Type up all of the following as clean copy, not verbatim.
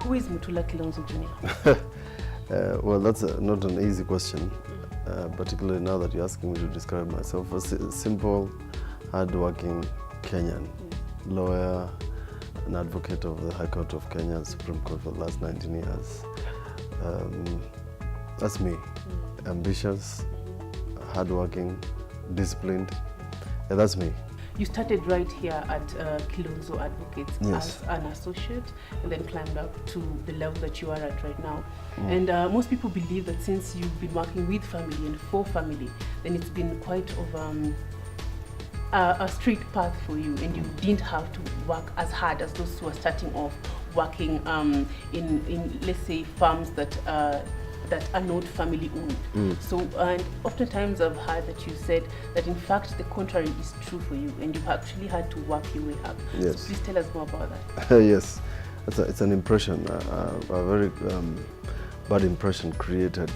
Who is Mutula Kilonzo Jr.? Well, that's not an easy question, particularly now that you're asking me to describe myself. A simple, hard-working Kenyan, lawyer, an advocate of the High Court of Kenya, Supreme Court for the last 19 years. That's me. Ambitious, hardworking, disciplined. Yeah, that's me. You started right here at Kilonzo Advocates as an associate and then climbed up to the level that you are at right now. And most people believe that since you've been working with family and for family, then it's been quite of a straight path for you, and you didn't have to work as hard as those who are starting off working in let's say farms that are not family owned. So, and oftentimes I've heard that you said that in fact the contrary is true for you, and you've actually had to work your way up. Yes. So please tell us more about that. Yes, it's an impression, a very bad impression created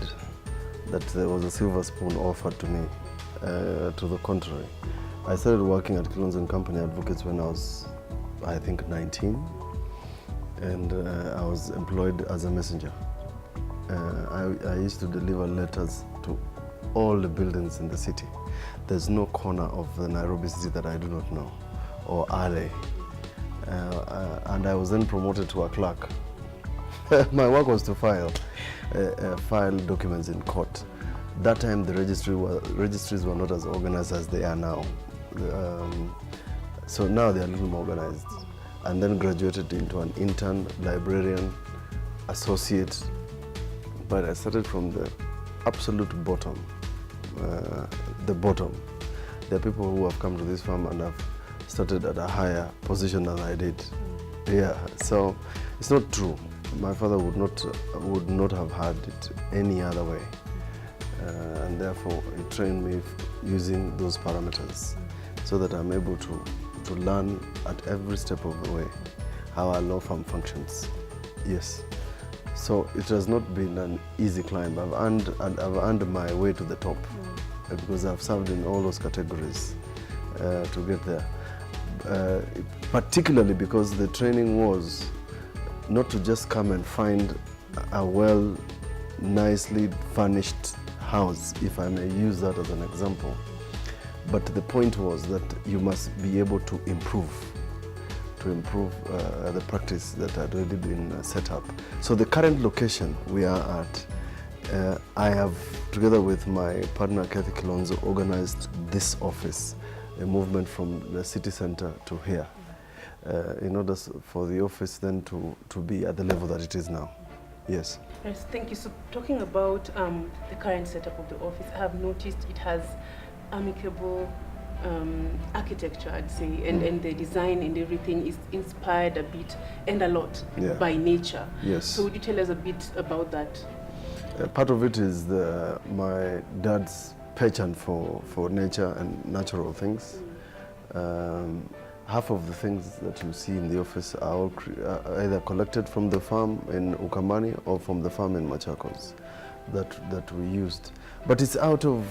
that there was a silver spoon offered to me. To the contrary, I started working at Kilonzo Company Advocates when I was, I think, 19, and I was employed as a messenger. I used to deliver letters to all the buildings in the city. There's no corner of the Nairobi city that I do not know, or alley. And I was then promoted to a clerk. My work was to file documents in court. That time the registries were not as organized as they are now. So now they are a little more organized. And then graduated into an intern, librarian, associate. But I started from the absolute bottom, the bottom. There are people who have come to this firm and have started at a higher position than I did. Yeah, so it's not true. My father would not have had it any other way. And therefore, he trained me using those parameters so that I'm able to learn at every step of the way how a law firm functions. Yes. So it has not been an easy climb. I've earned my way to the top because I've served in all those categories to get there. Particularly because the training was not to just come and find a nicely furnished house, if I may use that as an example. But the point was that you must be able to improve the practice that had already been set up. So the current location we are at, I have, together with my partner Kathy Kilonzo, organized this office, a movement from the city center to here, in order for the office then to be at the level that it is now. Yes. Yes, thank you. So talking about the current setup of the office, I have noticed it has amicable architecture, I'd say, and the design and everything is inspired a bit and a lot by nature. Yes. So would you tell us a bit about that? Part of it is my dad's passion for nature and natural things. Half of the things that you see in the office are all either collected from the farm in Ukamani or from the farm in Machakos that we used. But it's out of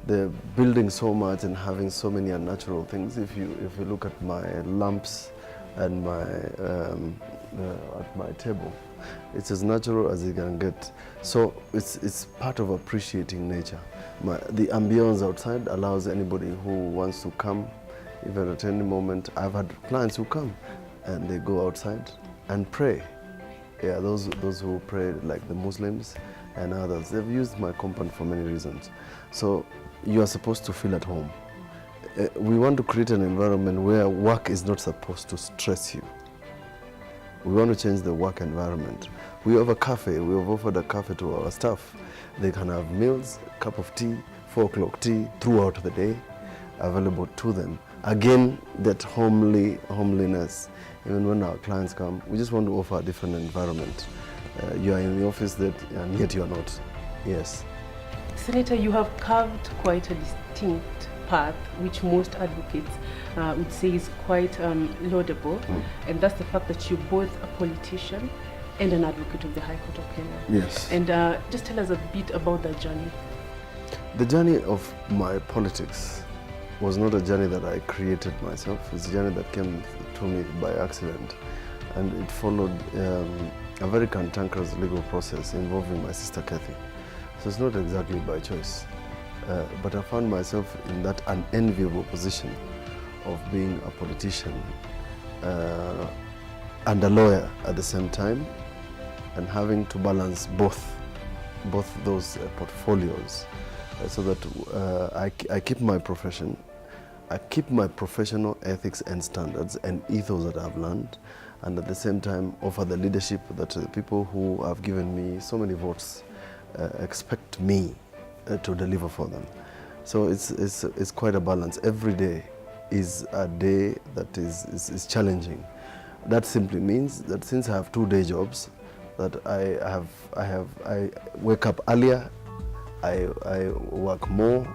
the building so much and having so many unnatural things. If you look at my lamps and my at my table, it's as natural as you can get. So it's part of appreciating nature. The ambience outside allows anybody who wants to come, even at any moment. I've had clients who come and they go outside and pray. Yeah, those who pray, like the Muslims and others, they've used my compound for many reasons. So you are supposed to feel at home. We want to create an environment where work is not supposed to stress you. We want to change the work environment. We have a cafe. We have offered a cafe to our staff. They can have meals, a cup of tea, 4 o'clock tea throughout the day available to them. Again, that homeliness. Even when our clients come, we just want to offer a different environment. You are in the office and yet you are not. Yes. Senator, you have carved quite a distinct path, which most advocates would say is quite laudable, and that's the fact that you're both a politician and an advocate of the High Court of Kenya. Yes. And just tell us a bit about that journey. The journey of my politics was not a journey that I created myself. It's a journey that came to me by accident. and it followed a very cantankerous legal process involving my sister Kathy. So it's not exactly by choice, but I found myself in that unenviable position of being a politician and a lawyer at the same time, and having to balance both those portfolios, so that I keep my profession, I keep my professional ethics and standards and ethos that I've learned, and at the same time offer the leadership that the people who have given me so many votes expect me to deliver for them. So it's quite a balance. Every day is a day that is challenging. That simply means that since I have 2 day jobs, that I wake up earlier, I work more,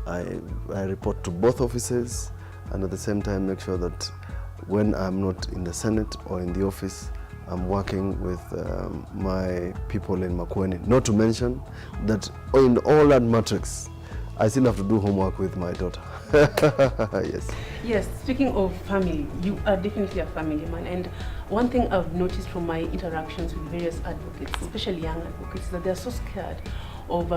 I report to both offices, and at the same time make sure that when I'm not in the Senate or in the office, I'm working with my people in Makueni. Not to mention that in all that matrix, I still have to do homework with my daughter. Yes. Yes, speaking of family, you are definitely a family man. And one thing I've noticed from my interactions with various advocates, especially young advocates, is that they're so scared of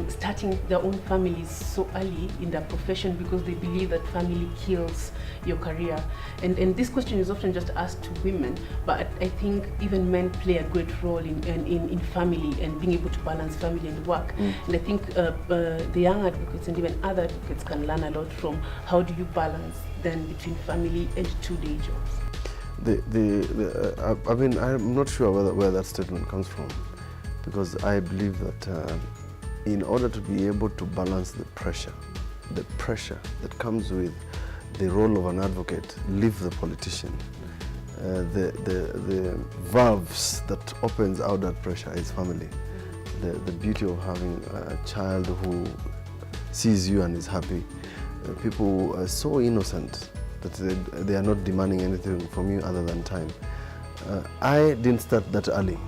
starting their own families so early in their profession because they believe that family kills your career. And this question is often just asked to women, but I think even men play a great role in family and being able to balance family and work. And I think the young advocates and even other advocates can learn a lot from how do you balance then between family and 2 day jobs. I mean, I'm not sure where that statement comes from, because I believe that in order to be able to balance the pressure that comes with the role of an advocate, leave the politician, the valves that opens out that pressure is family. The beauty of having a child who sees you and is happy. People are so innocent that they are not demanding anything from you other than time. I didn't start that early.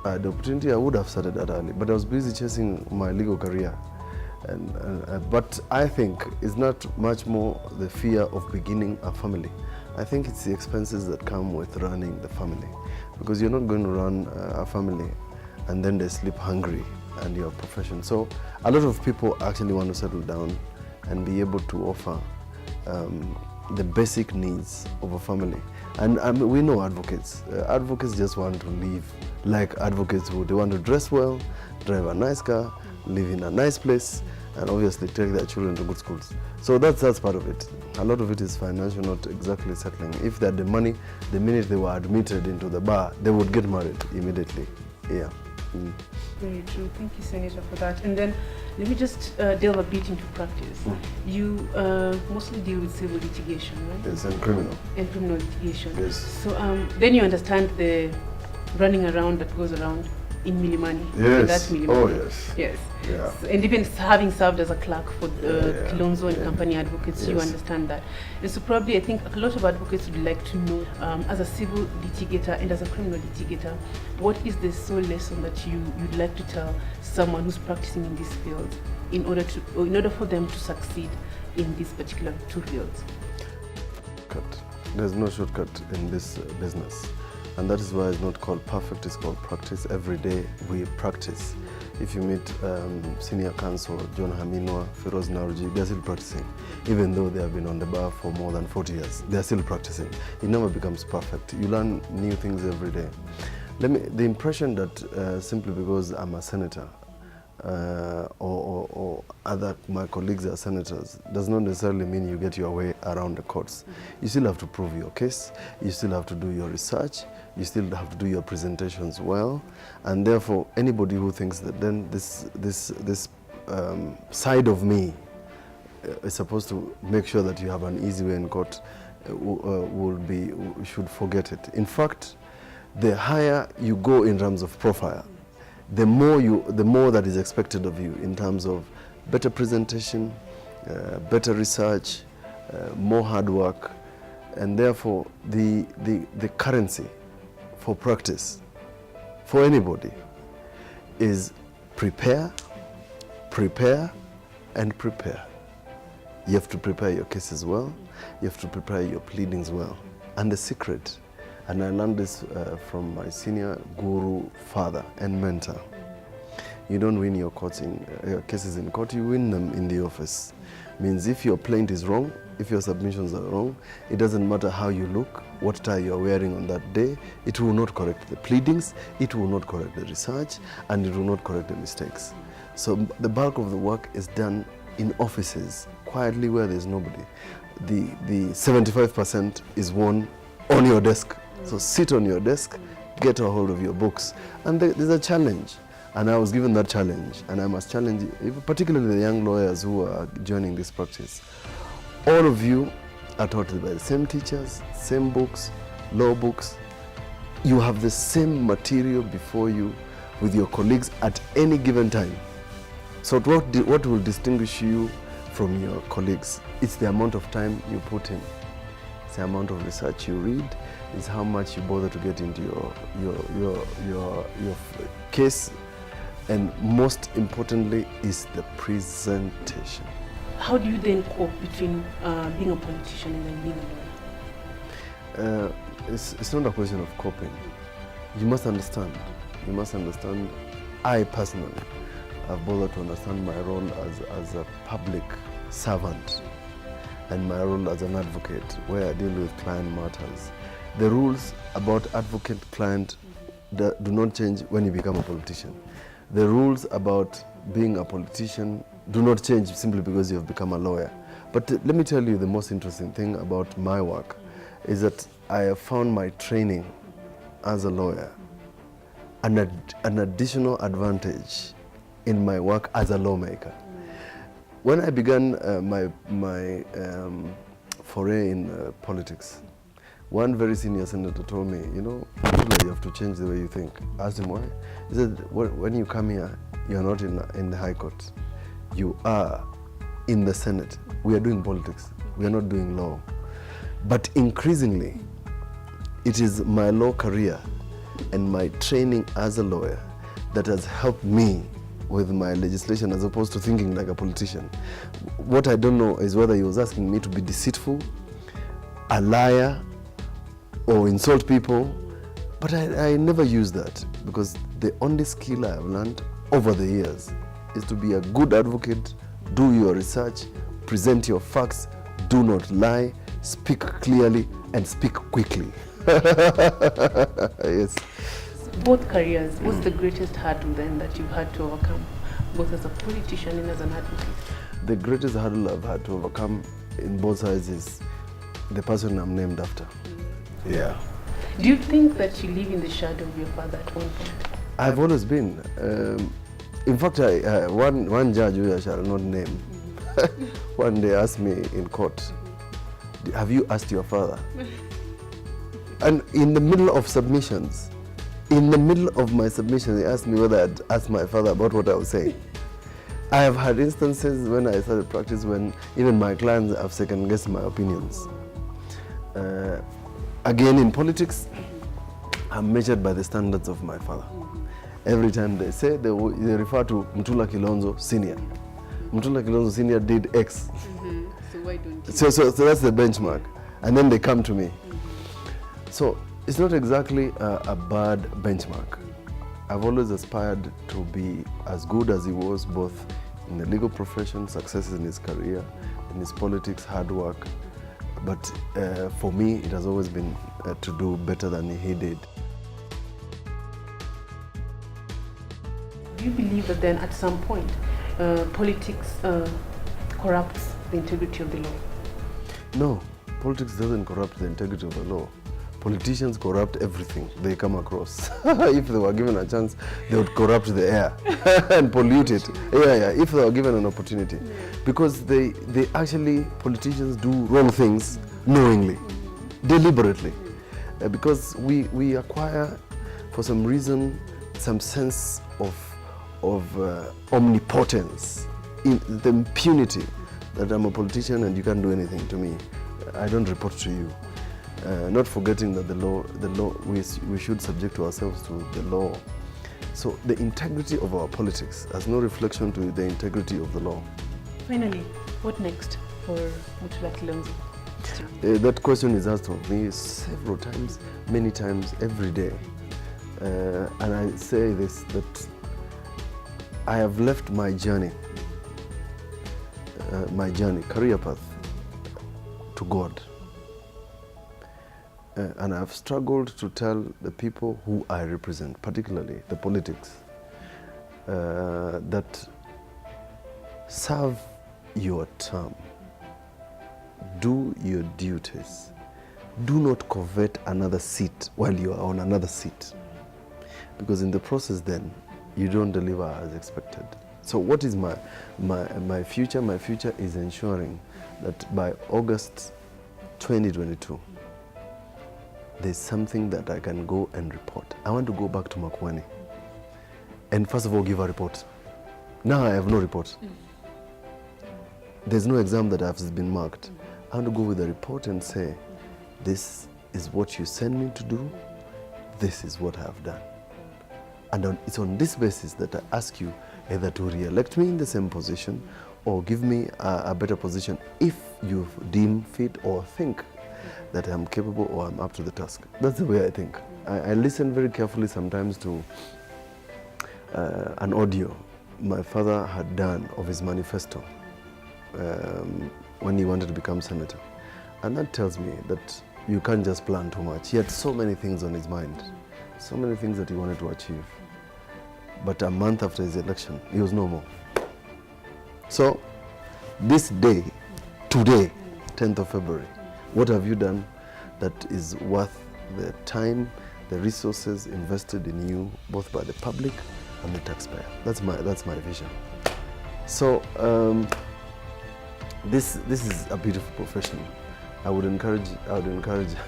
The opportunity I would have started that early, but I was busy chasing my legal career. But I think it's not much more the fear of beginning a family. I think it's the expenses that come with running the family, because you're not going to run a family and then they sleep hungry and your profession. So a lot of people actually want to settle down and be able to offer the basic needs of a family. And we know advocates. Advocates just want to live like advocates would. They want to dress well, drive a nice car, live in a nice place, and obviously take their children to good schools. So that's part of it. A lot of it is financial, not exactly settling. If they had the money, the minute they were admitted into the bar, they would get married immediately. Yeah. Very true. Thank you, Senator, for that. And then let me just delve a bit into practice. You mostly deal with civil litigation, right? Yes, and criminal. And criminal litigation. Yes. So then you understand the running around that goes around in Milimani. Yes. That Milimani. Oh, yes. Yes. Yeah. So, and even having served as a clerk for Kilonzo and company advocates, Yes. you understand that. And so probably I think a lot of advocates would like to know, as a civil litigator and as a criminal litigator, what is the sole lesson that you'd like to tell someone who's practicing in this field in order for them to succeed in these particular 2 fields? There's no shortcut in this business. And that is why it's not called perfect, it's called practice. Every day we practice. If you meet senior counsel John Haminwa, Feroz Naruji, they're still practicing. Even though they have been on the bar for more than 40 years, they're still practicing. It never becomes perfect. You learn new things every day. The impression that simply because I'm a senator or my colleagues are senators does not necessarily mean you get your way around the courts. You still have to prove your case, you still have to do your research, you still have to do your presentations well, and therefore anybody who thinks that then this side of me is supposed to make sure that you have an easy way in court should forget it. In fact, the higher you go in terms of profile, the more that is expected of you in terms of better presentation, better research, more hard work, and therefore the currency for practice for anybody is prepare, and prepare. You have to prepare your cases well, you have to prepare your pleadings well. And the secret, And I learned this from my senior guru, father, and mentor. You don't win your cases in court, you win them in the office. Means if your plaint is wrong, if your submissions are wrong, it doesn't matter how you look, what tie you are wearing on that day, it will not correct the pleadings, it will not correct the research, and it will not correct the mistakes. So the bulk of the work is done in offices, quietly where there's nobody. The 75% is won on your desk. So sit on your desk, get a hold of your books. And there's a challenge. And I was given that challenge, and I must challenge, particularly the young lawyers who are joining this practice. All of you are taught by the same teachers, same books, law books. You have the same material before you with your colleagues at any given time. So what will distinguish you from your colleagues? It's the amount of time you put in. It's the amount of research you read. It's how much you bother to get into your case. And most importantly is the presentation. How do you then cope between being a politician and then being a lawyer? It's not a question of coping. You must understand. You must understand. I personally have bothered to understand my role as a public servant and my role as an advocate, where I deal with client matters. The rules about advocate-client do not change when you become a politician. The rules about being a politician do not change simply because you have become a lawyer. But let me tell you, the most interesting thing about my work is that I have found my training as a lawyer an additional advantage in my work as a lawmaker. When I began my foray in politics, one very senior senator told me, you know, Mutula, you have to change the way you think. I asked him why. He said, when you come here, you're not in the High Court. You are in the Senate. We are doing politics. We are not doing law. But increasingly, it is my law career and my training as a lawyer that has helped me with my legislation as opposed to thinking like a politician. What I don't know is whether he was asking me to be deceitful, a liar, or insult people, but I never use that, because the only skill I have learned over the years is to be a good advocate, do your research, present your facts, do not lie, speak clearly, and speak quickly. Yes. Both careers, what's the greatest hurdle then that you've had to overcome, both as a politician and as an advocate? The greatest hurdle I've had to overcome in both sides is the person I'm named after. Yeah. Do you think that you live in the shadow of your father at one point? I've always been. In fact, one judge who I shall not name, one day asked me in court, have you asked your father? And in the middle of submissions, in the middle of my submission, he asked me whether I'd asked my father about what I was saying. I have had instances when I started practice when even my clients have second-guessed my opinions. Again, in politics, I'm measured by the standards of my father. Every time they say, they refer to Mutula Kilonzo Senior. Mutula Kilonzo Senior did X. So why don't you? So that's the benchmark. And then they come to me. So it's not exactly a bad benchmark. I've always aspired to be as good as he was, both in the legal profession, successes in his career, in his politics, hard work. But for me, it has always been to do better than he did. Do you believe that then at some point, politics corrupts the integrity of the law? No, politics doesn't corrupt the integrity of the law. Politicians corrupt everything they come across. If they were given a chance, they would corrupt the air and pollute it. Yeah, if they were given an opportunity. Because they actually, politicians do wrong things knowingly, deliberately. Because we acquire, for some reason, some sense of omnipotence, in the impunity that I'm a politician and you can't do anything to me. I don't report to you. Not forgetting that the law, we should subject ourselves to the law. So the integrity of our politics has no reflection to the integrity of the law. Finally, what next for Mutula Kilonzo? That question is asked of me several times, many times, every day. And I say this, that I have left my journey, career path, to God. And I've struggled to tell the people who I represent, particularly the politics, that serve your term, do your duties, do not covet another seat while you are on another seat, because in the process then you don't deliver as expected. So what is my future? My future is ensuring that by August 2022, there's something that I can go and report. I want to go back to Makueni and first of all give a report. Now I have no report. There's no exam that has been marked. I want to go with a report and say, this is what you send me to do, this is what I have done. And it's on this basis that I ask you either to re-elect me in the same position or give me a better position if you deem fit or think that I'm capable or I'm up to the task. That's the way I think. I listen very carefully sometimes to an audio my father had done of his manifesto when he wanted to become senator. And that tells me that you can't just plan too much. He had so many things on his mind, so many things that he wanted to achieve. But a month after his election, he was no more. So this day, today, 10th of February, what have you done that is worth the time, the resources invested in you, both by the public and the taxpayer? That's my vision. So this is a beautiful profession. I would encourage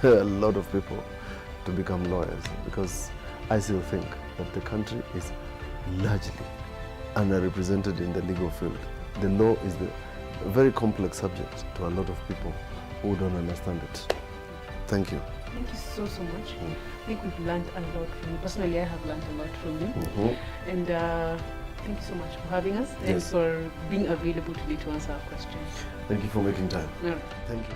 a lot of people to become lawyers, because I still think that the country is largely underrepresented in the legal field. The law is a very complex subject to a lot of people who don't understand it. Thank you. Thank you so much. I think we've learned a lot from you. Personally, I have learned a lot from you. And thank you so much for having us and for being available today to answer our questions. Thank you for making time. Yeah. Thank you.